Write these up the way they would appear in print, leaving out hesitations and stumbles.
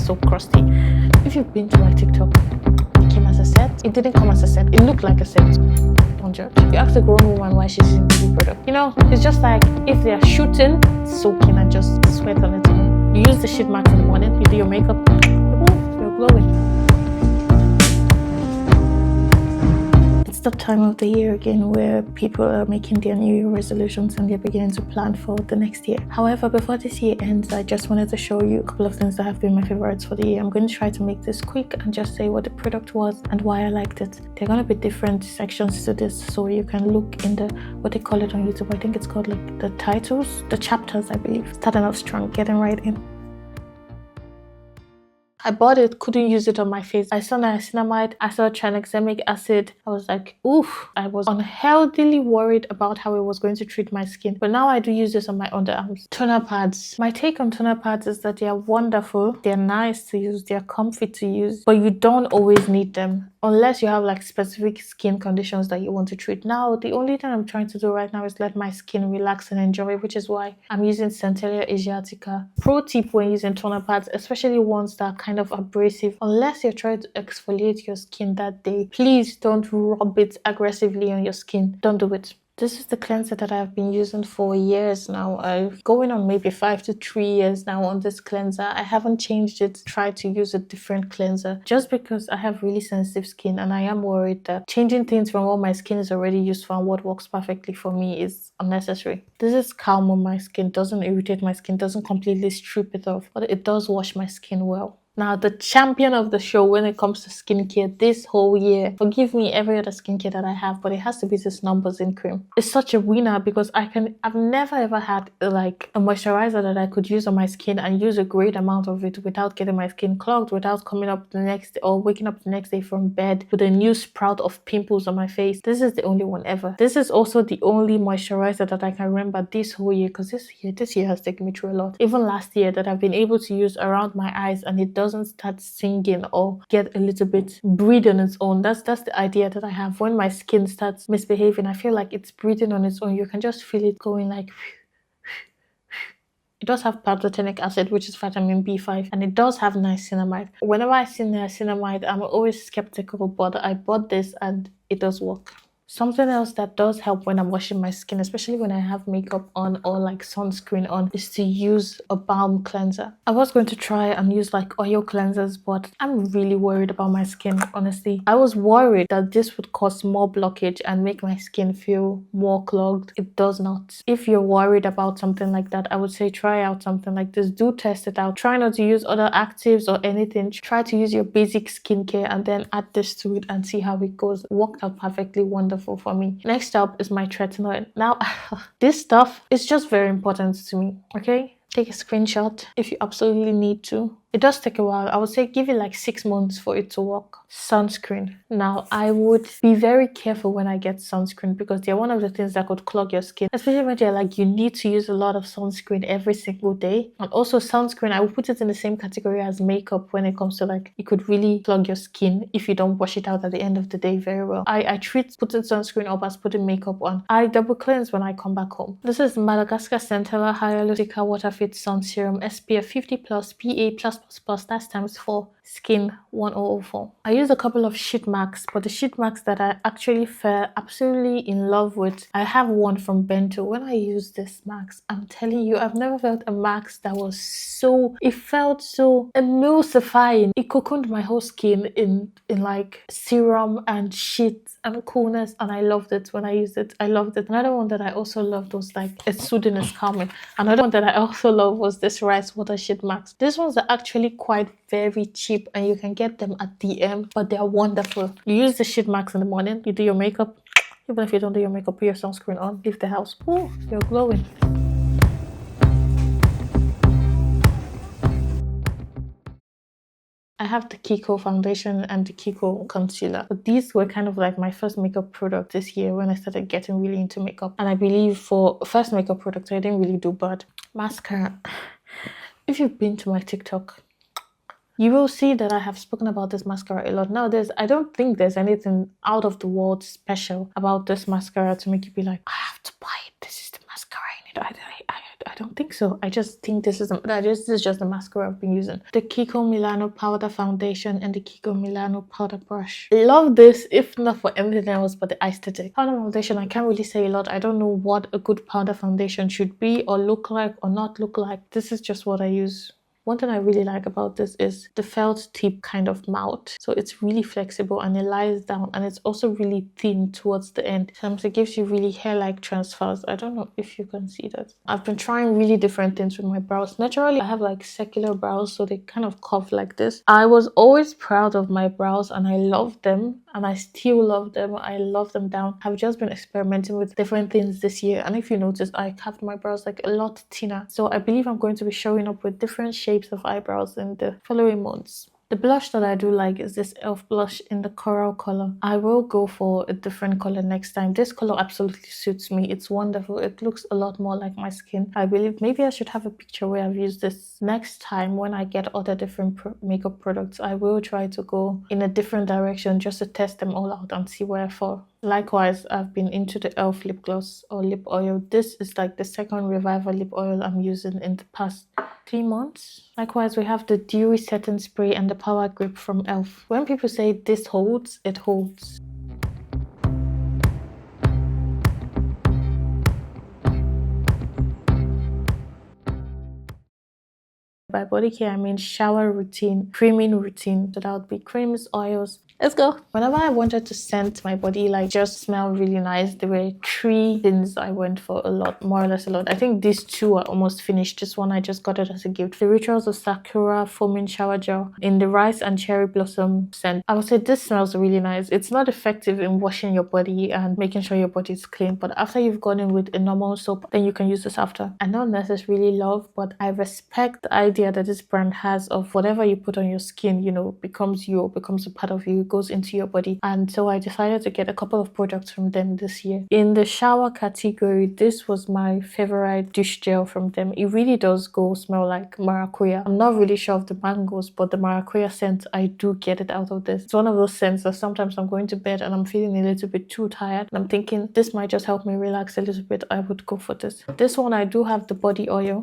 so crusty. If you've been to my TikTok, it came as a set. It didn't come as a set. It looked like a set. Don't judge. You ask a grown woman why she's using beauty product. You know, it's just like if they are shooting, soaking and just sweat on it. You use the sheet mask in the morning. You do your makeup. You're glowing. It's the time of the year again where people are making their New Year resolutions and they're beginning to plan for the next year. However, before this year ends, I just wanted to show you a couple of things that have been my favorites for the year. I'm going to try to make this quick and just say what the product was and why I liked it. There are going to be different sections to this, so you can look in the, what they call it on YouTube. I think it's called like the titles, the chapters, I believe. Starting off strong, getting right in. I bought it, couldn't use it on my face. I saw niacinamide, I saw tranexamic acid. I was like, oof. I was unhealthily worried about how it was going to treat my skin. But now I do use this on my underarms. Toner pads. My take on toner pads is that they are wonderful. They're nice to use. They're comfy to use. But you don't always need them unless you have like specific skin conditions that you want to treat. Now, the only thing I'm trying to do right now is let my skin relax and enjoy, which is why I'm using Centella Asiatica. Pro tip when using toner pads, especially ones that are kind of abrasive, unless you're trying to exfoliate your skin that day, please don't rub it aggressively on your skin. Don't do it. This is the cleanser that I've been using for years now. I'm going on maybe 5 to 3 years now on this cleanser. I haven't changed it, tried to use a different cleanser just because I have really sensitive skin and I am worried that changing things from what my skin is already used for and what works perfectly for me is unnecessary. This is calm on my skin, doesn't irritate my skin, doesn't completely strip it off, but it does wash my skin well. Now, the champion of the show when it comes to skincare this whole year, forgive me every other skincare that I have, but it has to be this Numbers In cream. It's such a winner because I've never ever had like a moisturizer that I could use on my skin and use a great amount of it without getting my skin clogged, without coming up the next day or waking up the next day from bed with a new sprout of pimples on my face. This is the only one ever. This is also the only moisturizer that I can remember this whole year, because this year has taken me through a lot. Even last year, that I've been able to use around my eyes and it doesn't start singing or get a little bit breathe on its own. That's the idea that I have. When my skin starts misbehaving, I feel like it's breathing on its own. You can just feel it going like it does have pantothenic acid, which is vitamin B5, and it does have niacinamide. Whenever I see niacinamide, I'm always skeptical, but I bought this and it does work. Something else that does help when I'm washing my skin, especially when I have makeup on or like sunscreen on, is to use a balm cleanser. I was going to try and use like oil cleansers, but I'm really worried about my skin, honestly. I was worried that this would cause more blockage and make my skin feel more clogged. It does not. If you're worried about something like that, I would say try out something like this. Do test it out. Try not to use other actives or anything. Try to use your basic skincare and then add this to it and see how it goes. It worked out perfectly wonderful for me. Next up is my tretinoid. Now, this stuff is just very important to me, okay? Take a screenshot if you absolutely need to. It does take a while. I would say give it like 6 months for it to work. Sunscreen. Now, I would be very careful when I get sunscreen because they're one of the things that could clog your skin, especially when they're like you need to use a lot of sunscreen every single day. And also sunscreen, I would put it in the same category as makeup when it comes to like it could really clog your skin if you don't wash it out at the end of the day very well. I treat putting sunscreen up as putting makeup on. I double cleanse when I come back home. This is Madagascar Centella Hyaluronic Water Fit Sun Serum SPF 50 plus PA+++, that stands for Skin 1004. I used a couple of sheet masks, but the sheet masks that I actually fell absolutely in love with, I have one from Bento. When I use this mask, I'm telling you, I've never felt a mask that was so, it felt so emulsifying. It cocooned my whole skin in like serum and sheet and coolness, and I loved it when I used it. I loved it. Another one that I also loved was like it's soothing, it's calming. Another one that I also love was this rice water sheet mask. These ones are actually quite very cheap and you can get them at DM, but they are wonderful. You use the sheet mask in the morning, you do your makeup. Even if you don't do your makeup, put your sunscreen on, leave the house. Ooh, you're glowing. I have the Kiko foundation and the Kiko concealer. But these were kind of like my first makeup product this year when I started getting really into makeup. And I believe for first makeup product, I didn't really do bad. Mascara. If you've been to my TikTok, you will see that I have spoken about this mascara a lot. Now, I don't think there's anything out of the world special about this mascara to make you be like, I have to buy it. This is the mascara I need. I don't think so. I just think this is just the mascara I've been using. The Kiko Milano powder foundation and the Kiko Milano powder brush. Love this, if not for anything else but the aesthetic. Powder foundation, I can't really say a lot. I don't know what a good powder foundation should be or look like or not look like. This is just what I use. One thing I really like about this is the felt tip kind of mouth. So it's really flexible and it lies down, and it's also really thin towards the end. Sometimes it gives you really hair-like transfers. I don't know if you can see that. I've been trying really different things with my brows. Naturally, I have like circular brows, so they kind of curve like this. I was always proud of my brows and I love them, and I still love them. I love them down. I've just been experimenting with different things this year, and if you notice, I carved my brows like a lot thinner. So I believe I'm going to be showing up with different shapes of eyebrows in the following months. The blush that I do like is this e.l.f. blush in the coral color. I will go for a different color next time. This color absolutely suits me. It's wonderful. It looks a lot more like my skin. I believe maybe I should have a picture where I've used this. Next time when I get other different makeup products, I will try to go in a different direction just to test them all out and see where I fall. Likewise, I've been into the e.l.f. lip gloss or lip oil. This is like the second Reviver lip oil I'm using in the past 3 months. Likewise, we have the Dewy Setting Spray and the Power Grip from e.l.f. When people say this holds, it holds. By bodycare, I mean shower routine, creaming routine. So that would be creams, oils. Let's go. Whenever I wanted to scent my body, like just smell really nice, there were 3 things I went for a lot, more or less a lot. I think these 2 are almost finished. This one I just got it as a gift. The Rituals of Sakura Foaming Shower Gel in the Rice and Cherry Blossom scent. I would say this smells really nice. It's not effective in washing your body and making sure your body is clean, but after you've gone in with a normal soap, then you can use this after. I don't necessarily love, but I respect the idea that this brand has of whatever you put on your skin, you know, becomes you, becomes a part of you, goes into your body. And so I decided to get a couple of products from them this year. In the shower category, this was my favorite dish gel from them. It really does go smell like maracuja. I'm not really sure of the mangoes, but the maracuja scent, I do get it out of this. It's one of those scents that sometimes I'm going to bed and I'm feeling a little bit too tired and I'm thinking this might just help me relax a little bit. I would go for this. This one, I do have the body oil.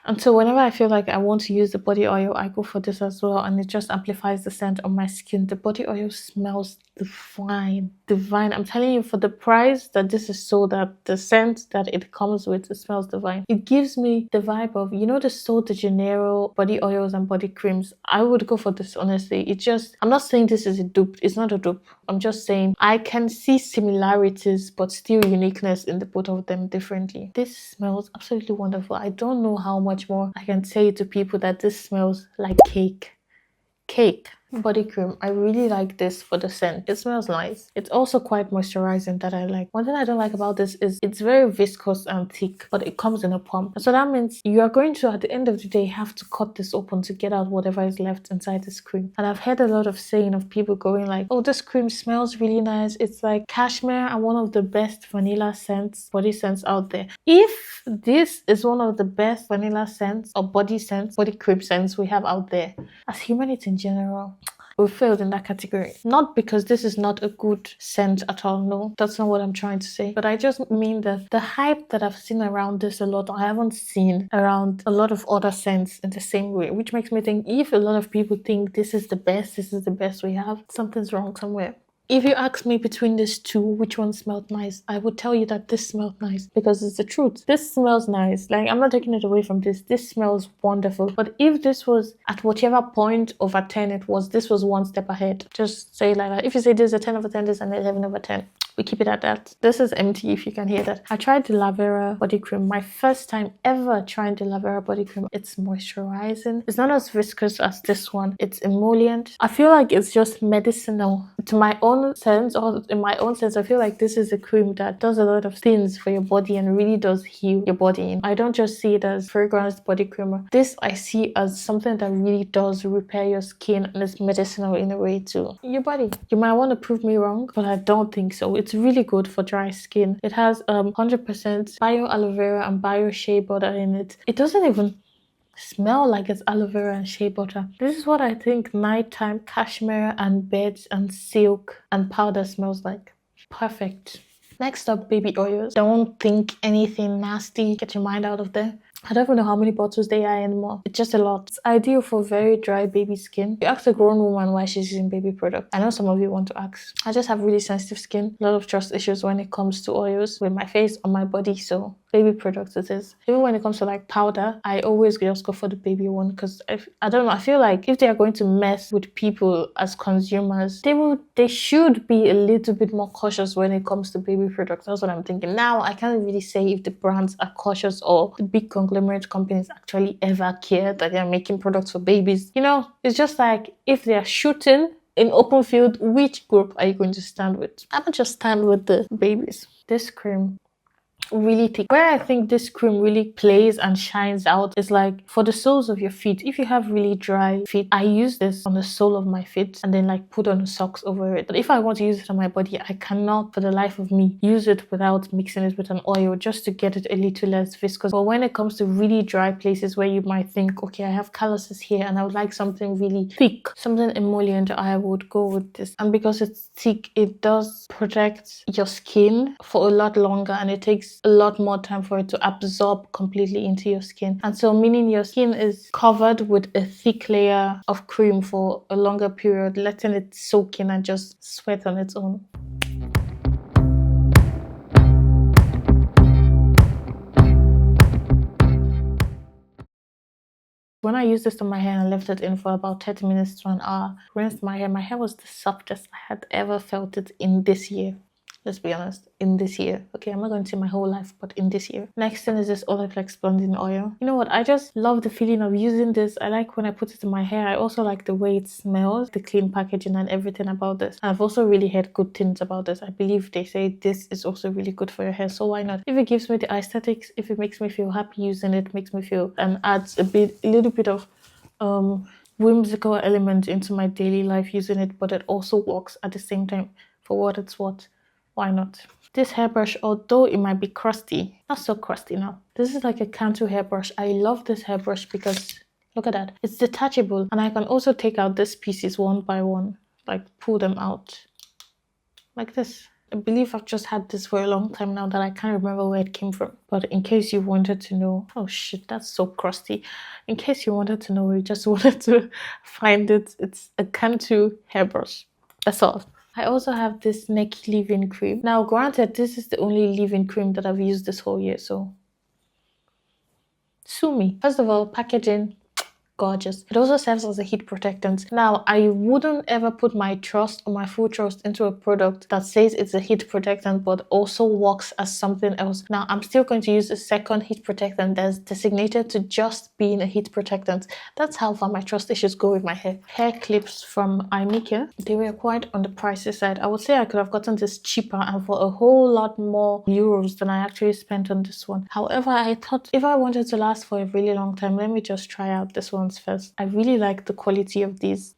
And so whenever I feel like I want to use the body oil, I go for this as well, and it just amplifies the scent on my skin. The body oil smells divine. I'm telling you, for the price that this is sold at, the scent that it comes with, it smells divine. It gives me the vibe of, you know, the Sol de Janeiro body oils and body creams. I would go for this, honestly. It just, I'm not saying this is a dupe. It's not a dupe. I'm just saying I can see similarities but still uniqueness in the both of them differently. This smells absolutely wonderful. I don't know how much more I can say to people that this smells like cake. Body cream. I really like this for the scent. It smells nice. It's also quite moisturizing that I like. One thing I don't like about this is it's very viscous and thick, but it comes in a pump. So that means you are going to, at the end of the day, have to cut this open to get out whatever is left inside this cream. And I've heard a lot of saying of people going like, oh, this cream smells really nice. It's like cashmere and one of the best vanilla scents, body scents out there. If this is one of the best vanilla scents or body cream scents we have out there, as humanity in general, we failed in that category. Not because this is not a good scent at all. No, that's not what I'm trying to say. But I just mean that the hype that I've seen around this a lot, I haven't seen around a lot of other scents in the same way, which makes me think if a lot of people think this is the best we have, something's wrong somewhere. If you ask me between these 2, which one smelled nice, I would tell you that this smelled nice because it's the truth. This smells nice. Like, I'm not taking it away from this. This smells wonderful. But if this was at whatever point over 10 it was, this was one step ahead. Just say it like that. If you say this is a 10 over 10, this is an 11 over 10. We keep it at that. This is empty if you can hear that. I tried the Lavera body cream. My first time ever trying the Lavera body cream. It's moisturizing. It's not as viscous as this one. It's emollient. I feel like it's just medicinal. To my own sense, or in my own sense, I feel like this is a cream that does a lot of things for your body and really does heal your body. I don't just see it as fragranced body cream. This I see as something that really does repair your skin and is medicinal in a way too. Your body. You might want to prove me wrong, but I don't think so. It's really good for dry skin. It has 100% bio aloe vera and bio shea butter in it. It doesn't even smell like it's aloe vera and shea butter. This is what I think nighttime cashmere and beds and silk and powder smells like. Perfect. Next up, baby oils. Don't think anything nasty. Get your mind out of there. I don't even know how many bottles they are anymore. It's just a lot. It's ideal for very dry baby skin. You ask a grown woman why she's using baby product. I know some of you want to ask. I just have really sensitive skin. A lot of trust issues when it comes to oils with my face, on my body. So baby products it is. Even when it comes to like powder, I always just go for the baby one because I don't know. I feel like if they are going to mess with people as consumers, they should be a little bit more cautious when it comes to baby products. That's what I'm thinking. Now I can't really say if the brands are cautious or the big conglomerate companies actually ever care that they're making products for babies. You know, it's just like if they're shooting in open field, which group are you going to stand with? I would just stand with the babies. This cream really thick. Where I think this cream really plays and shines out is like for the soles of your feet. If you have really dry feet, I use this on the sole of my feet and then like put on socks over it. But if I want to use it on my body, I cannot for the life of me use it without mixing it with an oil just to get it a little less viscous. But when it comes to really dry places where you might think, okay, I have calluses here and I would like something really thick, something emollient, I would go with this. And because it's thick, it does protect your skin for a lot longer and it takes a lot more time for it to absorb completely into your skin. And so meaning your skin is covered with a thick layer of cream for a longer period, letting it soak in and just sweat on its own. When I used this on my hair and left it in for about 30 minutes to an hour, rinsed my hair was the softest I had ever felt it in this year. Let's be honest, in this year. Okay, I'm not going to say my whole life, but in this year. Next thing is this Olaplex Blonding Oil. You know what? I just love the feeling of using this. I like when I put it in my hair. I also like the way it smells, the clean packaging and everything about this. I've also really heard good things about this. I believe they say this is also really good for your hair, so why not? If it gives me the aesthetics, if it makes me feel happy using it, makes me feel and adds a little bit of whimsical element into my daily life using it, but it also works at the same time for what it's worth. Why not? This hairbrush, although it might be crusty, not so crusty now. This is like a Cantu hairbrush. I love this hairbrush because look at that. It's detachable and I can also take out these pieces one by one, like pull them out like this. I believe I've just had this for a long time now that I can't remember where it came from. But in case you wanted to know, oh shit, that's so crusty. In case you wanted to know or you just wanted to find it, it's a Cantu hairbrush. That's all. I also have this neck leave-in cream. Now, granted, this is the only leave-in cream that I've used this whole year, so sue me. First of all, packaging, gorgeous. It also serves as a heat protectant. Now, I wouldn't ever put my trust or my full trust into a product that says it's a heat protectant but also works as something else. Now, I'm still going to use a second heat protectant that's designated to just being a heat protectant. That's how far my trust issues go with my hair. Hair clips from Haircare. They were quite on the pricey side. I would say I could have gotten this cheaper and for a whole lot more euros than I actually spent on this one. However, I thought if I wanted to last for a really long time, let me just try out this one first. I really like the quality of these.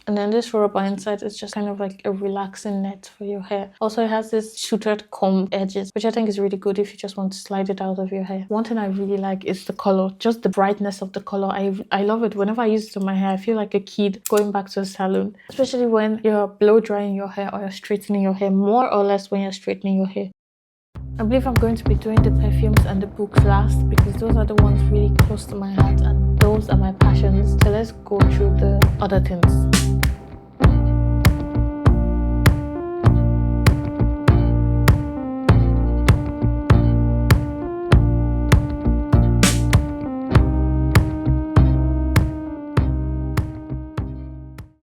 And then this rubber inside is just kind of like a relaxing net for your hair. Also, it has this sutured comb edges, which I think is really good if you just want to slide it out of your hair. One thing I really like is the color, just the brightness of the color. I love it. Whenever I use it on my hair, I feel like a kid going back to a salon, especially when you're blow drying your hair or you're straightening your hair, more or less when you're straightening your hair. I believe I'm going to be doing the perfumes and the books last because those are the ones really close to my heart and those are my passions. So let's go through the other things.